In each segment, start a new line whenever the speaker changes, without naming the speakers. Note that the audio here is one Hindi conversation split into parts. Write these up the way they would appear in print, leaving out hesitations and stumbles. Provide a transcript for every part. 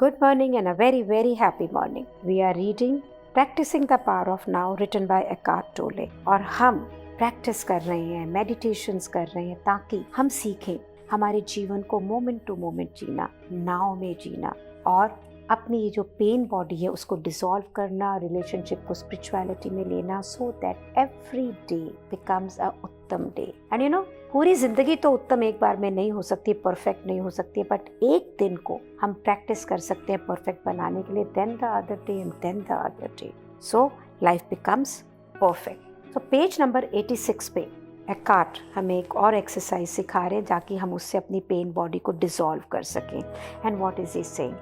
Good morning and a very, very happy morning. We are reading Practicing the Power of Now written by Eckhart Tolle. और हम प्रैक्टिस कर रहे हैं, मेडिटेशंस कर रहे हैं ताकि हम सीखें हमारे जीवन को मोमेंट टू मोमेंट जीना, नाउ में जीना और अपनी ये जो पेन बॉडी है उसको डिसॉल्व करना, रिलेशनशिप को स्पिरिचुअलिटी में लेना, so that every day becomes a उत्तम डे. एंड यू नो, पूरी जिंदगी तो उत्तम एक बार में नहीं हो सकती, परफेक्ट नहीं हो सकती, बट एक दिन को हम प्रैक्टिस कर सकते हैं परफेक्ट बनाने के लिए. Then the other day and then the other day, so life becomes perfect. तो पेज नंबर 86 पे एकार्ट हमें एक और एक्सरसाइज सिखा रहे हैं ताकि हम उससे अपनी पेन बॉडी को डिसॉल्व कर सकें. And what is he saying?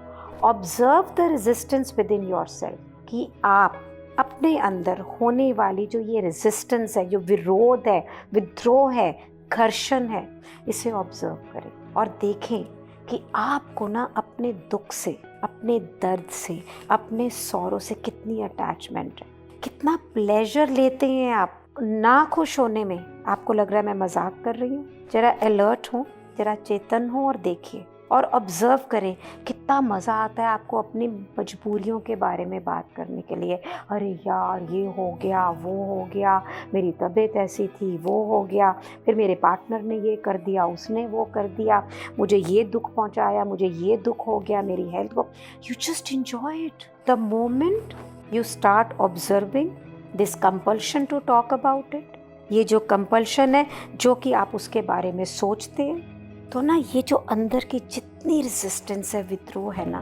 Observe the resistance with in your self. कि आप अपने अंदर होने वाली जो ये रेजिस्टेंस है, जो विरोध है, विद्रोह है, घर्षण है, इसे ऑब्जर्व करें और देखें कि आपको ना अपने दुख से, अपने दर्द से, अपने सौरों से कितनी अटैचमेंट है, कितना प्लेजर लेते हैं आप ना खुश होने में. आपको लग रहा है मैं मजाक कर रही हूँ? जरा अलर्ट हो, जरा चेतन हो और देखिए और ऑब्जर्व करें कितना मज़ा आता है आपको अपनी मजबूरियों के बारे में बात करने के लिए. अरे यार, ये हो गया, वो हो गया, मेरी तबीयत ऐसी थी, वो हो गया, फिर मेरे पार्टनर ने ये कर दिया, उसने वो कर दिया, मुझे ये दुख पहुंचाया, मुझे ये दुख हो गया, मेरी हेल्थ को. You just enjoy it. The moment you start observing this compulsion to talk about it, ये जो कंपल्शन है, जो कि आप उसके बारे में सोचते हैं, तो ना ये जो अंदर की जितनी रेजिस्टेंस है, विद्रोह है ना,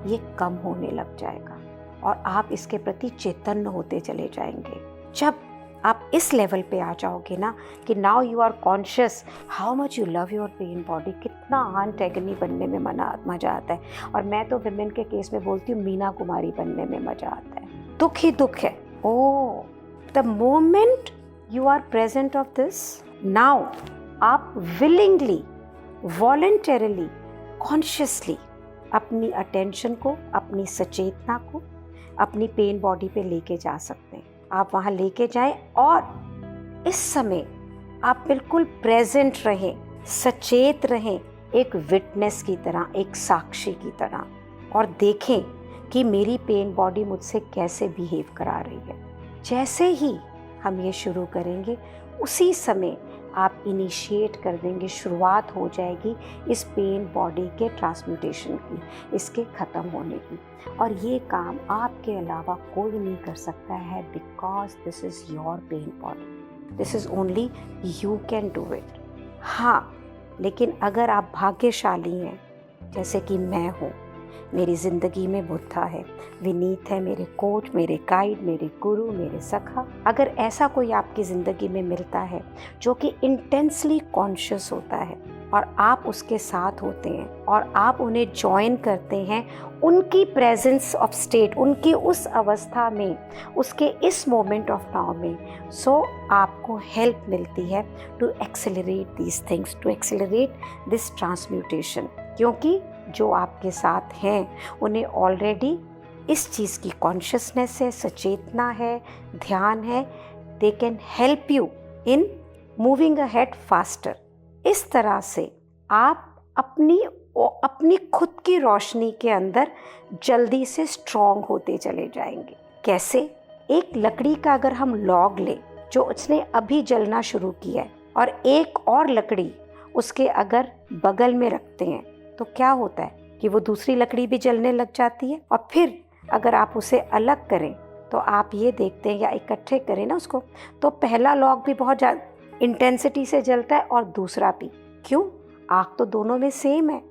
ये कम होने लग जाएगा और आप इसके प्रति चैतन्य होते चले जाएंगे. जब आप इस लेवल पे आ जाओगे ना कि now you are conscious how much you love your pain body, कितना एंटेगनी बनने में मज़ा आता है. और मैं तो विमेन के केस में बोलती हूँ मीना कुमारी बनने में मज़ा आता है. दुख ही दुख है. Oh, the moment you are present of this, now आप विलिंगली, वॉलेंटरली, कॉन्शियसली अपनी अटेंशन को, अपनी सचेतना को अपनी पेन बॉडी पे लेके जा सकते हैं. आप वहाँ लेके जाएं और इस समय आप बिल्कुल प्रेजेंट रहें, सचेत रहें, एक विटनेस की तरह, एक साक्षी की तरह, और देखें कि मेरी पेन बॉडी मुझसे कैसे बिहेव करा रही है. जैसे ही हम ये शुरू करेंगे उसी समय आप इनिशिएट कर देंगे, शुरुआत हो जाएगी इस पेन बॉडी के ट्रांसम्यूटेशन की, इसके ख़त्म होने की. और ये काम आपके अलावा कोई नहीं कर सकता है, because this is your pain body, this is only you can do it. हाँ, लेकिन अगर आप भाग्यशाली हैं, जैसे कि मैं हूँ, मेरी ज़िंदगी में बुद्धा है, विनीत है मेरे कोच, मेरे गाइड, मेरे गुरु, मेरे सखा. अगर ऐसा कोई आपकी ज़िंदगी में मिलता है जो कि इंटेंसली कॉन्शियस होता है और आप उसके साथ होते हैं और आप उन्हें ज्वाइन करते हैं उनकी प्रेजेंस ऑफ स्टेट, उनकी उस अवस्था में, उसके इस मोमेंट ऑफ नाउ में, सो आपको हेल्प मिलती है to accelerate these things, to accelerate this transmutation. क्योंकि जो आपके साथ हैं उन्हें ऑलरेडी इस चीज़ की कॉन्शियसनेस है, सचेतना है, ध्यान है. They can help you in moving ahead faster. इस तरह से आप अपनी खुद की रोशनी के अंदर जल्दी से स्ट्रॉन्ग होते चले जाएंगे. कैसे? एक लकड़ी का अगर हम लॉग लें जो उसने अभी जलना शुरू किया है और एक और लकड़ी उसके अगर बगल में रखते हैं, तो क्या होता है कि वो दूसरी लकड़ी भी जलने लग जाती है. और फिर अगर आप उसे अलग करें तो आप ये देखते हैं, या इकट्ठे करें ना उसको, तो पहला लॉग भी बहुत ज़्यादा इंटेंसिटी से जलता है और दूसरा भी. क्यों? आग तो दोनों में सेम है.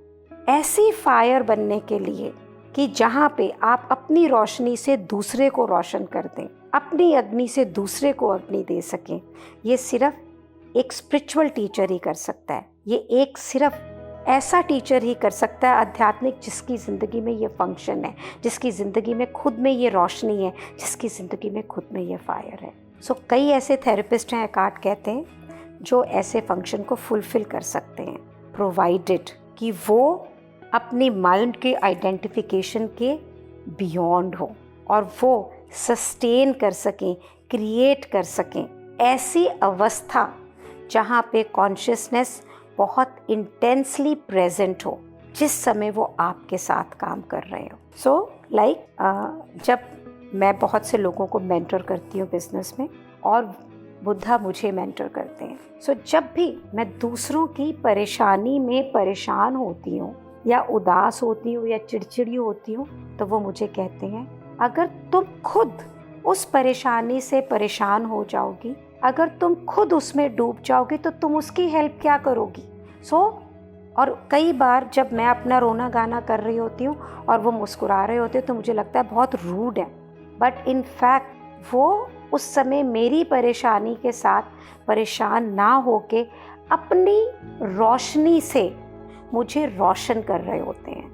ऐसी फायर बनने के लिए कि जहाँ पे आप अपनी रोशनी से दूसरे को रोशन कर दें, अपनी अग्नि से दूसरे को अग्नि दे सकें, ये सिर्फ एक स्पिरिचुअल टीचर ही कर सकता है. ये एक सिर्फ ऐसा टीचर ही कर सकता है आध्यात्मिक, जिसकी ज़िंदगी में ये फंक्शन है, जिसकी ज़िंदगी में खुद में ये रोशनी है, जिसकी ज़िंदगी में खुद में ये फायर है. सो कई ऐसे थेरेपिस्ट हैं, एकार्ट कहते हैं, जो ऐसे फंक्शन को फुलफ़िल कर सकते हैं, प्रोवाइडेड कि वो अपनी माइंड के आइडेंटिफिकेशन के बियॉन्ड हो और वो सस्टेन कर सकें, क्रिएट कर सकें ऐसी अवस्था जहाँ पे कॉन्शियसनेस बहुत इंटेंसली प्रेजेंट हो, जिस समय वो आपके साथ काम कर रहे हो। सो जब मैं बहुत से लोगों को मेंटर करती हूँ बिजनेस में, और बुद्धा मुझे मेंटर करते हैं। सो जब भी मैं दूसरों की परेशानी में परेशान होती हूँ या उदास होती हूँ या चिड़चिड़ी होती हूँ, तो वो मुझे कहते हैं, अगर तुम खुद उस परेशानी से परेशान हो जाओगी, अगर तुम खुद उसमें डूब जाओगी, तो तुम उसकी हेल्प क्या करोगी। और कई बार जब मैं अपना रोना गाना कर रही होती हूँ और वो मुस्कुरा रहे होते हैं, तो मुझे लगता है बहुत रूड है, बट इन फैक्ट वो उस समय मेरी परेशानी के साथ परेशान ना होके अपनी रोशनी से मुझे रोशन कर रहे होते हैं,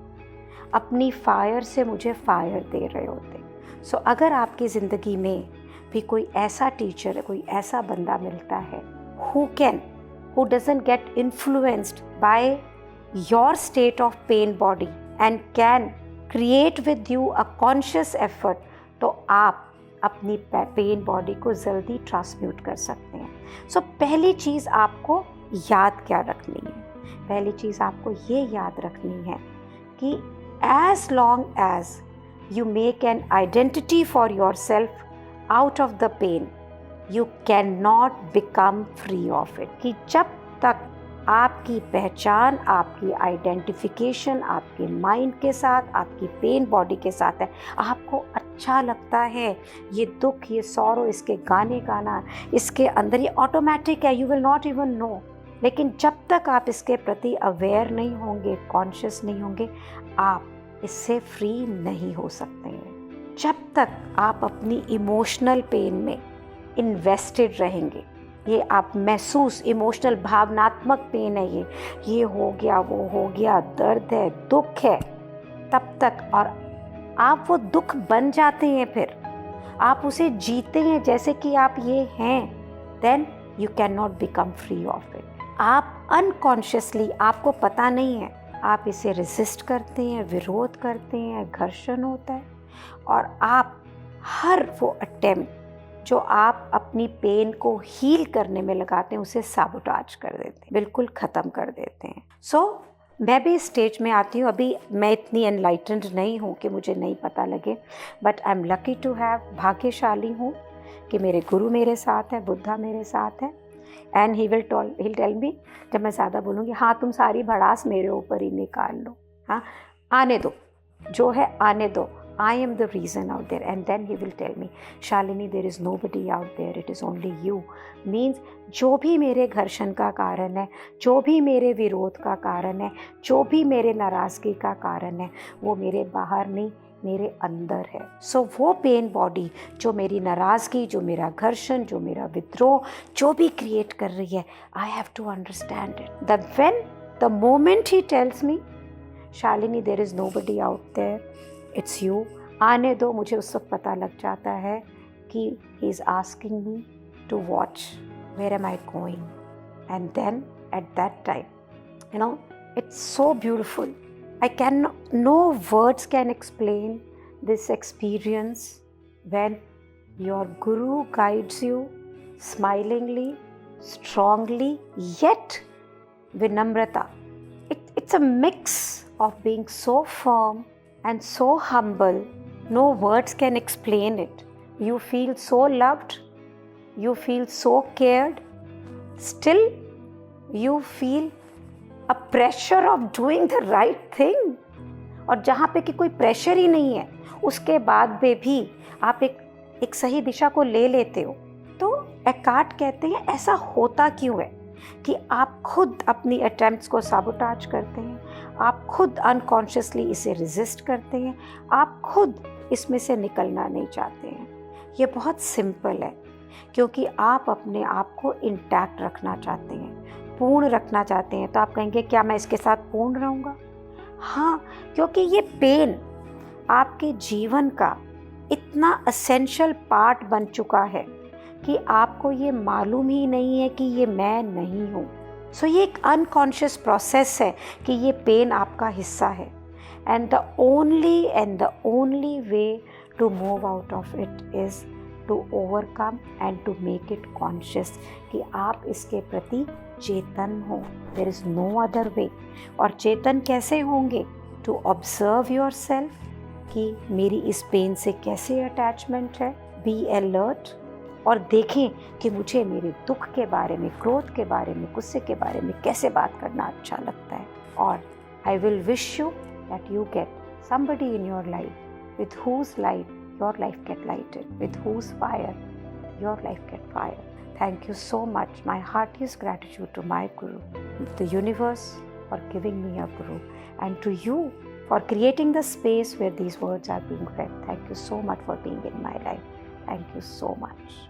अपनी फायर से मुझे फायर दे रहे होते हैं। सो अगर आपकी ज़िंदगी में भी कोई ऐसा टीचर, कोई ऐसा बंदा मिलता है who doesn't get influenced by your state of pain body and can create with you a conscious effort, तो आप अपनी पेन बॉडी को जल्दी ट्रांसम्यूट कर सकते हैं। सो पहली चीज़ आपको याद क्या रखनी है? पहली चीज़ आपको ये याद रखनी है कि as long as you make an identity for yourself out of the pain, you cannot become free of it। कि जब तक आपकी पहचान, आपकी आइडेंटिफिकेशन आपके माइंड के साथ, आपकी पेन बॉडी के साथ है, आपको अच्छा लगता है ये दुख, ये सॉरो, इसके गाने गाना इसके अंदर, ये ऑटोमेटिक है, you will not even know. लेकिन जब तक आप इसके प्रति अवेयर नहीं होंगे, कॉन्शियस नहीं होंगे, आप इससे फ्री नहीं हो सकते हैं। जब तक आप अपनी इमोशनल पेन में इन्वेस्टेड रहेंगे, ये आप महसूस इमोशनल भावनात्मक पेन है, ये हो गया, वो हो गया, दर्द है, दुख है, तब तक, और आप वो दुख बन जाते हैं, फिर आप उसे जीते हैं जैसे कि आप ये हैं, then you can not become free of it. आप अनकॉन्शियसली, आपको पता नहीं है, आप इसे रेजिस्ट करते हैं, विरोध करते हैं, घर्षण होता है, और आप हर वो अटेम्प्ट जो आप अपनी पेन को हील करने में लगाते हैं, उसे साबोटाज कर देते हैं, बिल्कुल ख़त्म कर देते हैं। सो मैं भी इस स्टेज में आती हूँ, अभी मैं इतनी एनलाइटेंड नहीं हूँ कि मुझे नहीं पता लगे, but I am lucky to have, भाग्यशाली हूँ कि मेरे गुरु मेरे साथ है, बुद्धा मेरे साथ है, and he will tell me, जब मैं ज़्यादा बोलूँगी, हाँ तुम सारी भड़ास मेरे ऊपर ही निकाल लो, हाँ आने दो, जो है आने दो, I am the reason out there, and then he will tell me, Shalini, there is nobody out there, it is only you। Means जो भी मेरे घर्षण का कारण है, जो भी मेरे विरोध का कारण है, जो भी मेरे नाराज़गी का कारण है, वो मेरे बाहर नहीं, मेरे अंदर है। सो वो पेन बॉडी जो मेरी नाराज़गी, जो मेरा घर्षण, जो मेरा विद्रोह, जो भी क्रिएट कर रही है, I have to understand it। The moment he tells me, Shalini, there is nobody out there, it's you, आने दो, मुझे उस वक्त पता लग जाता है कि he is asking me to watch where am I going, and then at that time, you know, it's so beautiful. I can, no words can explain this experience when your guru guides you smilingly, strongly, yet विनम्रता। It's a mix of being so firm and so humble, no words can explain it. You feel so loved, you feel so cared, still you feel a pressure of doing the right thing। और जहाँ पे कि कोई प्रेशर ही नहीं है, उसके बाद में भी आप एक सही दिशा को ले लेते हो। तो एकार्ट कहते हैं ऐसा होता क्यों है कि आप खुद अपनी अटेम्प्ट्स को साबोटाज करते हैं, आप खुद अनकॉन्शियसली इसे रेजिस्ट करते हैं, आप खुद इसमें से निकलना नहीं चाहते हैं। ये बहुत सिंपल है, क्योंकि आप अपने आप को इंटैक्ट रखना चाहते हैं, पूर्ण रखना चाहते हैं। तो आप कहेंगे क्या मैं इसके साथ पूर्ण रहूँगा? हाँ, क्योंकि ये पेन आपके जीवन का इतना एसेंशियल पार्ट बन चुका है कि आपको ये मालूम ही नहीं है कि ये मैं नहीं हूँ। सो ये एक अनकॉन्शियस प्रोसेस है कि ये पेन आपका हिस्सा है, and the only way to move out of it is to overcome and to make it conscious, कि आप इसके प्रति चेतन हो। There is no other way. और चेतन कैसे होंगे? टू ऑब्जर्व योर सेल्फ, कि मेरी इस पेन से कैसे अटैचमेंट है। बी अलर्ट, और देखें कि मुझे मेरे दुख के बारे में, क्रोध के बारे में, गुस्से के बारे में कैसे बात करना अच्छा लगता है। और I will wish you that you get somebody in your life with whose light your life get lighted, with whose fire your life get fire. Thank you so much. My heartiest gratitude to my Guru, the universe, for giving me a Guru, and to you for creating the space where these words are being read. Thank you so much for being in my life. Thank you so much.